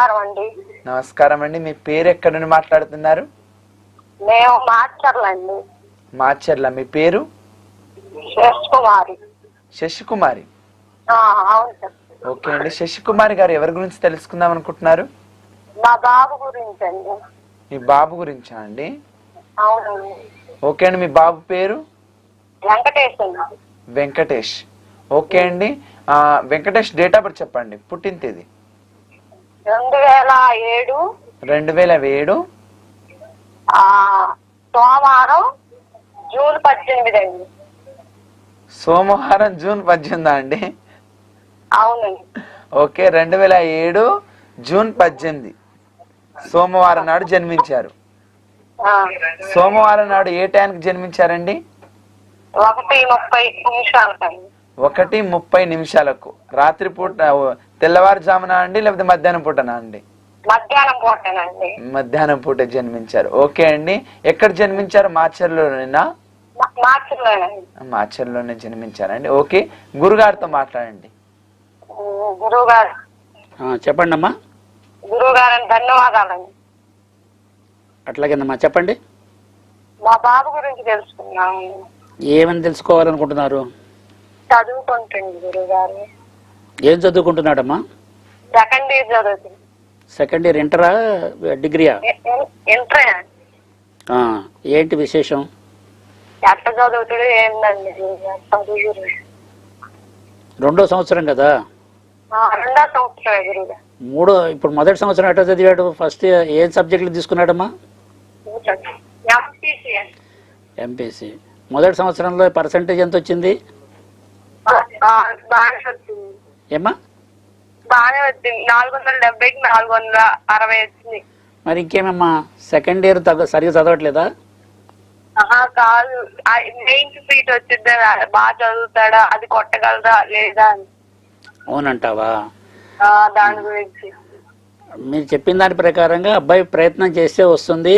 నమస్కారం అండి. నమస్కారం అండి. మీ పేరు ఎక్కడి నుండి మాట్లాడుతున్నారు? మేము మాచర్లండి. మాచర్ల. మీ పేరు? శశికుమారి. శశికుమారి. అవును సార్. ఓకే అండి. శశికుమారి గారు ఎవరి గురించి తెలుసుకుందాం అనుకుంటున్నారు? మా బాబు గురించి అండి. మీ బాబు గురించా అండి? అవునండి. ఓకే అండి. మీ బాబు పేరు? వెంకటేష్ అండి. వెంకటేష్. ఓకే అండి. వెంకటేష్ డేట్ ఆఫ్ బర్త్ చెప్పండి, పుట్టిన తేదీ. 2007 2007 సోమవారం జూన్ 18 అండి. సోమవారం జూన్ 18 అండి? అవునండి. ఓకే. 2007 జూన్ 18 సోమవారం నాడు జన్మించారు. సోమవారం నాడు ఏ టైంకి జన్మించారండి? 1:30 నిమిషాలకు. రాత్రి పూట, తెల్లవారుజామున అండి లేకపోతే మధ్యాహ్నం పూటనా అండి? మధ్యాహ్నం పూటనండి. మధ్యాహ్నం పూట జన్మించారు. ఓకే అండి. ఎక్కడ జన్మించారు? మాచర్లోనేనా? మాచర్లోనే జన్మించారండి. ఓకే. గురుగారితో మాట్లాడండి. గురువుగారు చెప్పండి అమ్మా. గురువుగారు ధన్యవాదాలండి. అట్లాగేనమ్మా, చెప్పండి. మా బాబు గురించి తెలుసుకున్నాము. ఏమని తెలుసుకోవాలనుకుంటున్నారు? చదువుకుంటుంది గురువుగారు. ఏం చదువుకుంటున్నాడమ్మా? సెకండ్ ఇయర్ చదువుతుంది. Second year. ఇంటరా డిగ్రీయా? ఇంటర్. ఏంటి విశేషం? ఎట్ట చదువుతాడు ఏందండి చదువు గురించి? 2వ సంవత్సరం కదా? 2వ సంవత్సరం గురువుగారు. ఇప్పుడు మొదటి సంవత్సరం ఎట్లా చదివాడు? ఫస్ట్ ఏ సబ్జెక్టులు తీసుకున్నాడమ్మా? ఎంపీసీ. మొదటి సంవత్సరంలో పర్సంటేజ్ ఎంత వచ్చింది? ఏమ్మా? బాగానే వచ్చింది. 470కి 460 వచ్చింది. మరి ఇంకేమమ్మా, సెకండ్ ఇయర్ సరిగా చదవట్లేదా? కాదు, మెయిన్ సీట్ వచ్చిందా, బాగా చదువుతాడా, అది కొట్టగలరా లేదా అని. అవునంటావా? దాని గురించి మీరు చెప్పిన దాని ప్రకారంగా అబ్బాయి ప్రయత్నం చేస్తే వస్తుంది.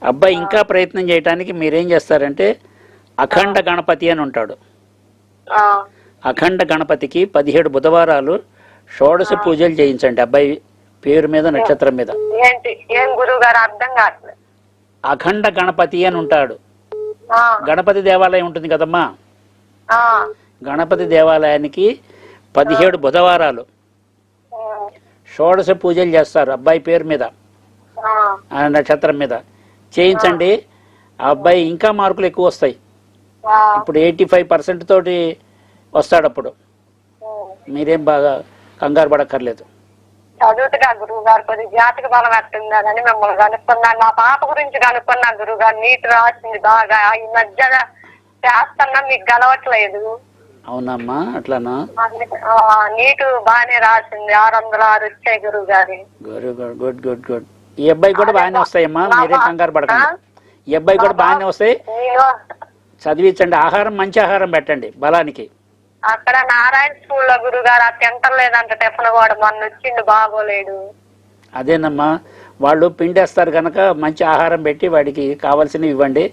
అబ్బాయి ఇంకా ప్రయత్నం చేయడానికి మీరేం చేస్తారంటే, అఖండ గణపతి అని ఉంటాడు. అఖండ గణపతికి 17 బుధవారాలు షోడశ పూజలు చేయించండి అబ్బాయి పేరు మీద, నక్షత్రం మీద. ఏం గురువు గారు అర్థం కాదు. అఖండ గణపతి అని ఉంటాడు. గణపతి దేవాలయం ఉంటుంది కదమ్మా, గణపతి దేవాలయానికి 17 బుధవారాలు షోడశ పూజలు చేస్తారు అబ్బాయి పేరు మీద, నక్షత్రం మీద చేయించండి. ఆ అబ్బాయి ఇంకా మార్కులు ఎక్కువ వస్తాయి. ఇప్పుడు 85% తోటి వస్తాడు. అప్పుడు మీరేం బాగా కంగారు పడక్కర్లేదు. చదువుతుగా గురువు గారు కొద్దిగా జాతక బలం ఎట్టుందని మిమ్మల్ని కనుక్కున్నాను. మా పాప గురించి కనుక్కున్నా గురువు గారు. నీట్ రాసింది బాగా. ఈ మధ్య చేస్తున్నా మీకు గెలవట్లేదు. అవునమ్మా, అట్లానా? నీటు బాగానే రాసింది. 606 వచ్చాయి గురువు గారి. Good good good. ఈ అబ్బాయి కూడా బాగానే వస్తాయమ్మా, మీరేం కంగారు పడకండి. ఈ అబ్బాయి కూడా బాగానే వస్తాయి. చదివించండి. ఆహారం మంచి ఆహారం పెట్టండి బలానికి. అక్కడ నారాయణ స్కూల్లో గురుగారు ఆ తింటలేదంట. టిఫిన్ కూడా మొన్న వచ్చిండు, బాగోలేడు. అదేనమ్మా, వాళ్ళు పిండేస్తారు కనుక మంచి ఆహారం పెట్టి వాడికి కావాల్సినవి ఇవ్వండి,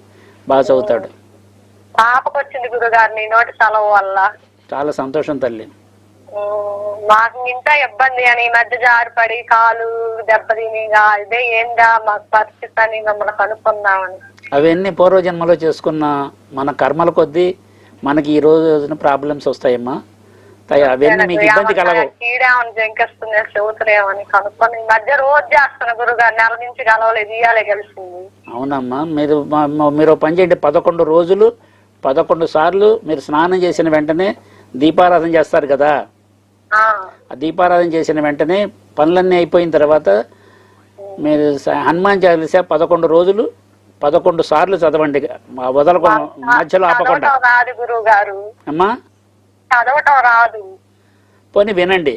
బాగా చదువుతాడు. పాపకు వచ్చింది గురుగారు నీ నోటి సెలవు వల్ల. చాలా సంతోషం తల్లి. మాకు ఇంత ఇబ్బంది అని ఈ మధ్య జారిపడి కాలు దెబ్బతినిగా ఇదే ఏందా మాకు పరిస్థితి అని మిమ్మల్ని కనుక్కున్నామని. అవన్నీ పూర్వజన్మలో చేసుకున్న మన కర్మల కొద్దీ మనకి ఈ రోజున ప్రాబ్లమ్స్ వస్తాయమ్మా. అవన్నీ మీకు ఇబ్బంది కలగవు. జంకిస్తుంది చెబుతులేమని కనుక్కొని ఈ మధ్య రోజు చేస్తున్న గురుగారు. నెల నుంచి కలవలేదు, ఇయ్యాలే కలిసింది. అవునమ్మా, మీరు పని చేయండి. 11 రోజులు 11 సార్లు మీరు స్నానం చేసిన వెంటనే దీపారాధన చేస్తారు కదా. ఆ దీపారాధన చేసిన వెంటనే పనులన్నీ అయిపోయిన తర్వాత మీరు హనుమాన్ చాలీసా 11 రోజులు 11 సార్లు చదవండి, వదలకుండా, మధ్యలో ఆపకుండా. అమ్మా చదవటం రాదు. పోనీ వినండి,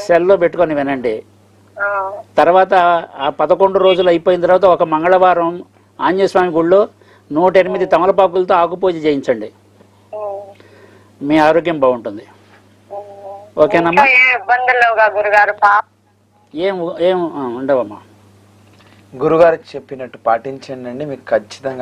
సెల్లో పెట్టుకొని వినండి. తర్వాత ఆ 11 రోజులు అయిపోయిన తర్వాత ఒక మంగళవారం ఆంజనేయ స్వామి గుళ్ళో 108 తమలపాకులతో ఆకుపూజ చేయించండి. మీ ఆరోగ్యం బాగుంటుంది. ఓకేనమ్మా? ఏం ఉండవమ్మా. గురుగారు చెప్పినట్టు పాటించండి, మీకు ఖచ్చితంగా